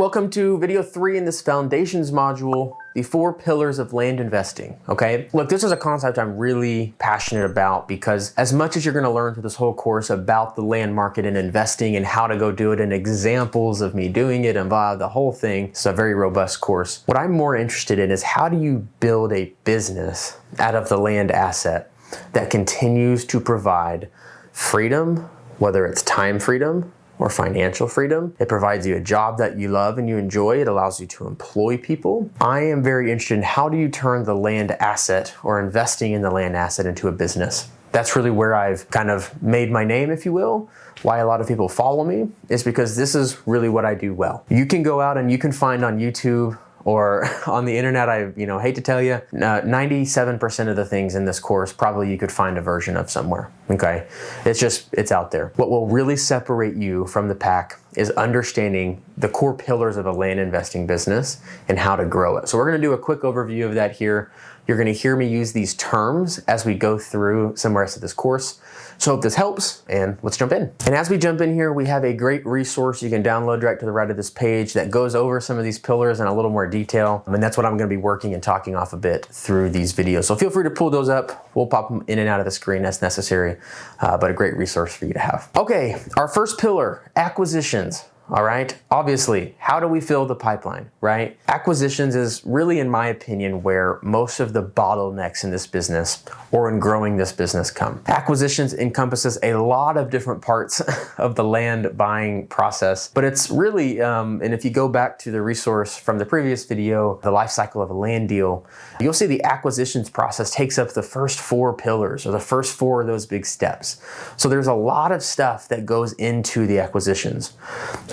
welcome to video 3 in this foundations module, the 4 pillars of land investing, okay? Look, this is a concept I'm really passionate about because as much as you're gonna learn through this whole course about the land market and investing and how to go do it and examples of me doing it and blah, the whole thing, it's a very robust course. What I'm more interested in is how do you build a business out of the land asset that continues to provide freedom, whether it's time freedom, or financial freedom. It provides you a job that you love and you enjoy. It allows you to employ people. I am very interested in how do you turn the land asset or investing in the land asset into a business. That's really where I've kind of made my name, if you will. Why a lot of people follow me is because this is really what I do well. You can go out and you can find on YouTube or on the internet, I hate to tell you, 97% of the things in this course, probably you could find a version of somewhere, okay? It's out there. What will really separate you from the pack is understanding the core pillars of a land investing business and how to grow it. So we're gonna do a quick overview of that here. You're gonna hear me use these terms as we go through some rest of this course. So I hope this helps, and let's jump in. And as we jump in here, we have a great resource you can download right to the right of this page that goes over some of these pillars in a little more detail. And that's what I'm gonna be working and talking off a bit through these videos. So feel free to pull those up. We'll pop them in and out of the screen as necessary, but a great resource for you to have. Okay, our first pillar, acquisitions. All right, obviously, how do we fill the pipeline, right? Acquisitions is really, in my opinion, where most of the bottlenecks in this business or in growing this business come. Acquisitions encompasses a lot of different parts of the land buying process, but it's really, and if you go back to the resource from the previous video, the life cycle of a land deal, you'll see the acquisitions process takes up the first 4 pillars or the first 4 of those big steps. So there's a lot of stuff that goes into the acquisitions.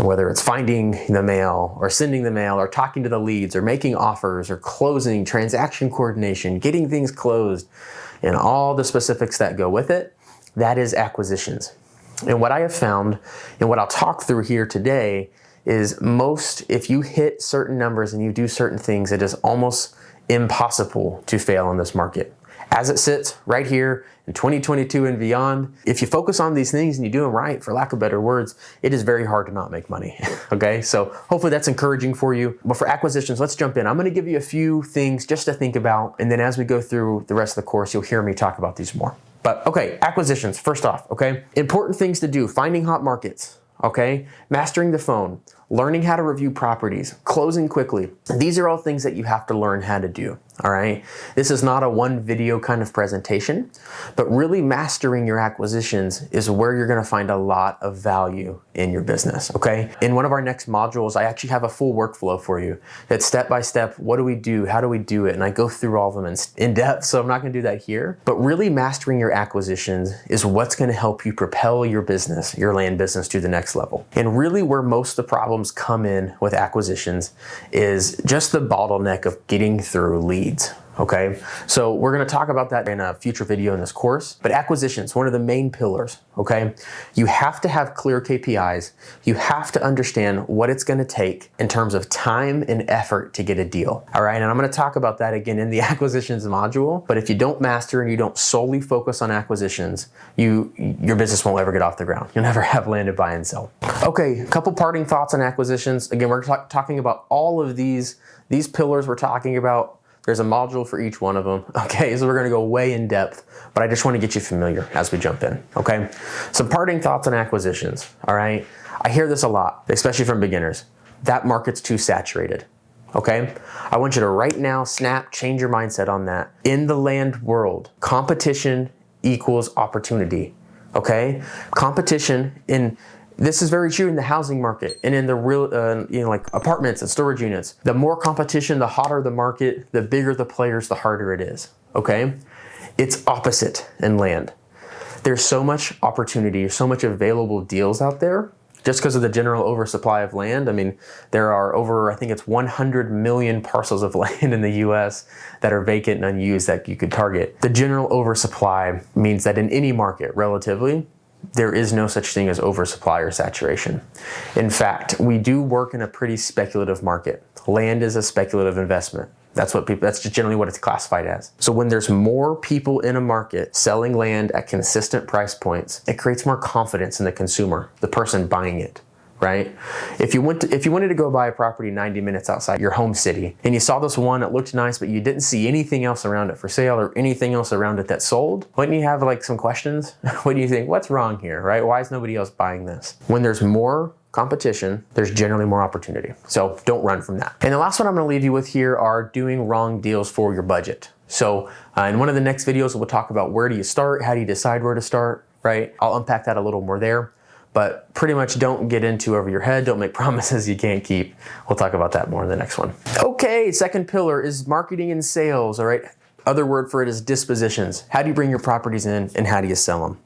Whether it's finding the mail or sending the mail or talking to the leads or making offers or closing, transaction coordination, getting things closed, and all the specifics that go with it, that is acquisitions. And what I have found and what I'll talk through here today is if you hit certain numbers and you do certain things, it is almost impossible to fail in this market. As it sits right here in 2022 and beyond, if you focus on these things and you do them right, for lack of better words, it is very hard to not make money, okay? So hopefully that's encouraging for you. But for acquisitions, let's jump in. I'm gonna give you a few things just to think about, and then as we go through the rest of the course, you'll hear me talk about these more. But okay, acquisitions, first off, okay? Important things to do, finding hot markets, okay? Mastering the phone, learning how to review properties, closing quickly. These are all things that you have to learn how to do, all right? This is not a one video kind of presentation, but really mastering your acquisitions is where you're gonna find a lot of value in your business, okay? In one of our next modules, I actually have a full workflow for you. That's step by step, what do we do, how do we do it? And I go through all of them in depth, so I'm not gonna do that here. But really mastering your acquisitions is what's gonna help you propel your business, your land business to the next level. And really where most of the problems come in with acquisitions is just the bottleneck of getting through leads, okay? So we're gonna talk about that in a future video in this course, but acquisitions, one of the main pillars, okay? You have to have clear KPIs. You have to understand what it's gonna take in terms of time and effort to get a deal, all right? And I'm gonna talk about that again in the acquisitions module, but if you don't master and you don't solely focus on acquisitions, your business won't ever get off the ground. You'll never have land to buy and sell. Okay, a couple parting thoughts on acquisitions. Again, we're talking about all of these pillars we're talking about. There's a module for each one of them. Okay, so we're gonna go way in depth, but I just wanna get you familiar as we jump in, okay? Some parting thoughts on acquisitions, all right? I hear this a lot, especially from beginners. That market's too saturated, okay? I want you to right now, change your mindset on that. In the land world, competition equals opportunity, okay? This is very true in the housing market and in the real, like apartments and storage units. The more competition, the hotter the market, the bigger the players, the harder it is, okay? It's opposite in land. There's so much opportunity, so much available deals out there just because of the general oversupply of land. I mean, there are over, I think it's 100 million parcels of land in the US that are vacant and unused that you could target. The general oversupply means that in any market, relatively, there is no such thing as oversupply or saturation. In fact, we do work in a pretty speculative market. Land is a speculative investment. That's just generally what it's classified as. So when there's more people in a market selling land at consistent price points, it creates more confidence in the consumer, the person buying it. right? If you wanted to go buy a property 90 minutes outside your home city and you saw this one that looked nice, but you didn't see anything else around it for sale or anything else around it that sold, wouldn't you have like some questions? What do you think? What's wrong here, right? Why is nobody else buying this? When there's more competition, there's generally more opportunity. So don't run from that. And the last one I'm gonna leave you with here are doing wrong deals for your budget. So in one of the next videos, we'll talk about where do you start? How do you decide where to start, right? I'll unpack that a little more there. But pretty much don't get into over your head. Don't make promises you can't keep. We'll talk about that more in the next one. Okay, second pillar is marketing and sales, all right? Other word for it is dispositions. How do you bring your properties in and how do you sell them?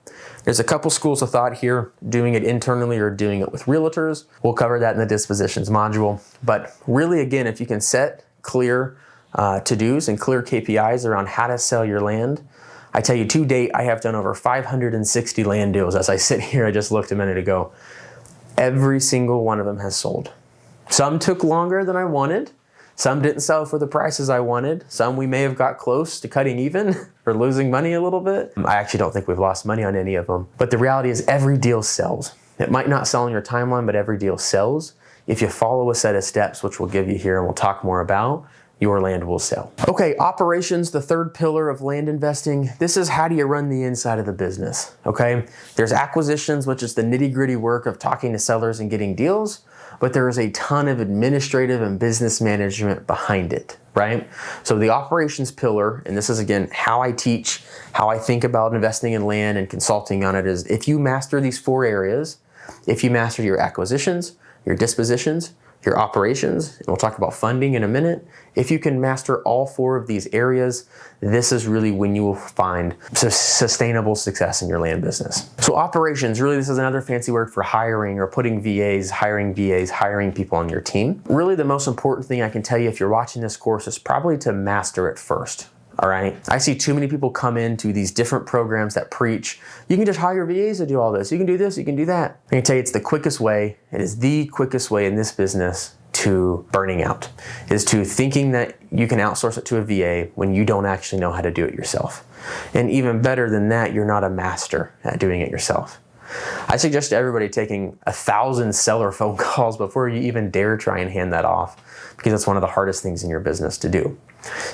There's a couple schools of thought here, doing it internally or doing it with realtors. We'll cover that in the dispositions module. But really, again, if you can set clear to-dos and clear KPIs around how to sell your land, I tell you, to date, I have done over 560 land deals. As I sit here, I just looked a minute ago. Every single one of them has sold. Some took longer than I wanted. Some didn't sell for the prices I wanted. Some we may have got close to cutting even or losing money a little bit. I actually don't think we've lost money on any of them. But the reality is every deal sells. It might not sell on your timeline, but every deal sells. If you follow a set of steps, which we'll give you here and we'll talk more about, your land will sell. Okay, operations, the third pillar of land investing. This is how do you run the inside of the business, okay? There's acquisitions, which is the nitty-gritty work of talking to sellers and getting deals, but there is a ton of administrative and business management behind it, right? So the operations pillar, and this is again how I teach, how I think about investing in land and consulting on it, is if you master these four areas, if you master your acquisitions, your dispositions, your operations, and we'll talk about funding in a minute. If you can master all four of these areas, this is really when you will find sustainable success in your land business. So operations, really this is another fancy word for hiring or putting VAs, hiring people on your team. Really the most important thing I can tell you if you're watching this course is probably to master it first. All right. I see too many people come into these different programs that preach, you can just hire VAs to do all this. You can do this, you can do that. I can tell you it's the quickest way. It is the quickest way in this business to burning out, is to thinking that you can outsource it to a VA when you don't actually know how to do it yourself. And even better than that, you're not a master at doing it yourself. I suggest to everybody taking 1,000 seller phone calls before you even dare try and hand that off, because it's one of the hardest things in your business to do.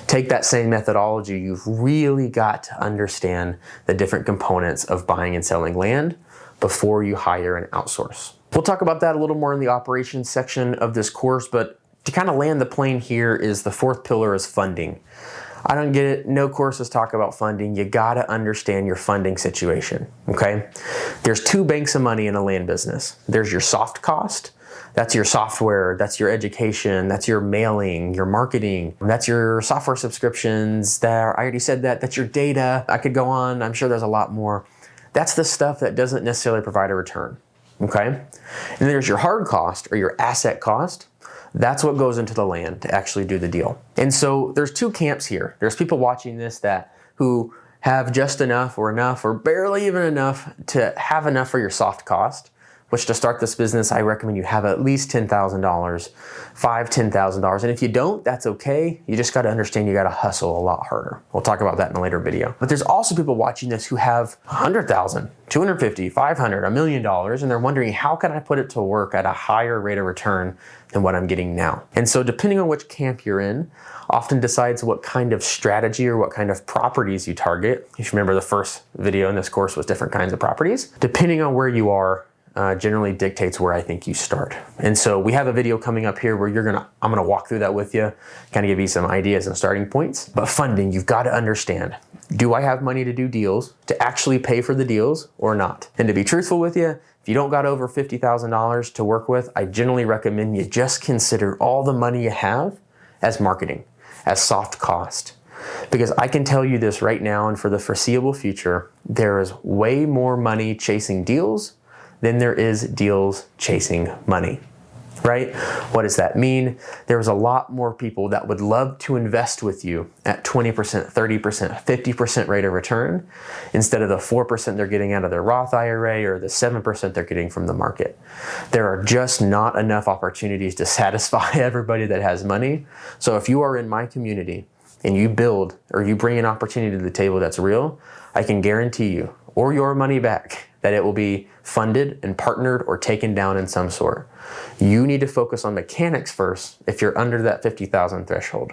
Take that same methodology. You've really got to understand the different components of buying and selling land before you hire and outsource. We'll talk about that a little more in the operations section of this course, but to kind of land the plane here is the fourth pillar is funding. I don't get it. No courses talk about funding. You got to understand your funding situation, okay? There's two banks of money in a land business. There's your soft cost. That's your software, that's your education, that's your mailing, your marketing, that's your software subscriptions, I already said that, that's your data. I could go on, I'm sure there's a lot more. That's the stuff that doesn't necessarily provide a return, okay? And then there's your hard cost or your asset cost. That's what goes into the land to actually do the deal. And so there's two camps here. There's people watching this who have just enough or barely even enough to have enough for your soft cost, which to start this business, I recommend you have at least $10,000, $10,000. And if you don't, that's okay. You just got to understand you got to hustle a lot harder. We'll talk about that in a later video. But there's also people watching this who have $100,000, $250,000, $500,000, $1 million, and they're wondering how can I put it to work at a higher rate of return than what I'm getting now? And so depending on which camp you're in, often decides what kind of strategy or what kind of properties you target. If you remember, the first video in this course was different kinds of properties. Depending on where you are, generally dictates where I think you start. And so we have a video coming up here where I'm gonna walk through that with you, kind of give you some ideas and starting points. But funding, you've got to understand, do I have money to do deals, to actually pay for the deals or not? And to be truthful with you, if you don't got over $50,000 to work with, I generally recommend you just consider all the money you have as marketing, as soft cost. Because I can tell you this right now and for the foreseeable future, there is way more money chasing deals than there is deals chasing money, right? What does that mean? There's a lot more people that would love to invest with you at 20%, 30%, 50% rate of return instead of the 4% they're getting out of their Roth IRA or the 7% they're getting from the market. There are just not enough opportunities to satisfy everybody that has money. So if you are in my community and you build or you bring an opportunity to the table that's real, I can guarantee you, or your money back, that it will be funded and partnered or taken down in some sort. You need to focus on mechanics first if you're under that 50,000 threshold.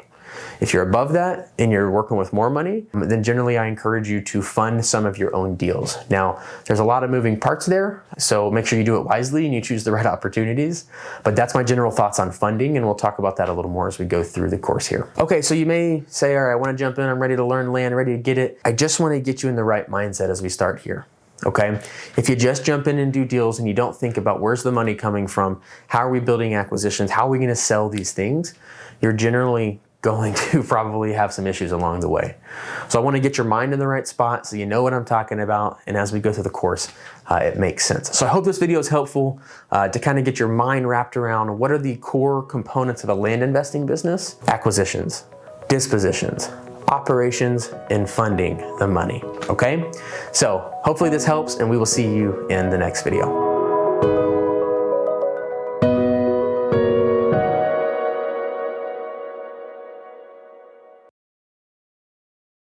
If you're above that and you're working with more money, then generally I encourage you to fund some of your own deals. Now, there's a lot of moving parts there, so make sure you do it wisely and you choose the right opportunities. But that's my general thoughts on funding, and we'll talk about that a little more as we go through the course here. Okay, so you may say, all right, I want to jump in, I'm ready to learn land, ready to get it. I just want to get you in the right mindset as we start here. Okay, if you just jump in and do deals and you don't think about where's the money coming from, how are we building acquisitions, how are we going to sell these things, you're generally going to probably have some issues along the way. So I want to get your mind in the right spot so you know what I'm talking about, and as we go through the course, it makes sense. So I hope this video is helpful to kind of get your mind wrapped around what are the core components of a land investing business: acquisitions, dispositions, operations, and funding the money. Okay, so hopefully this helps, and we will see you in the next video.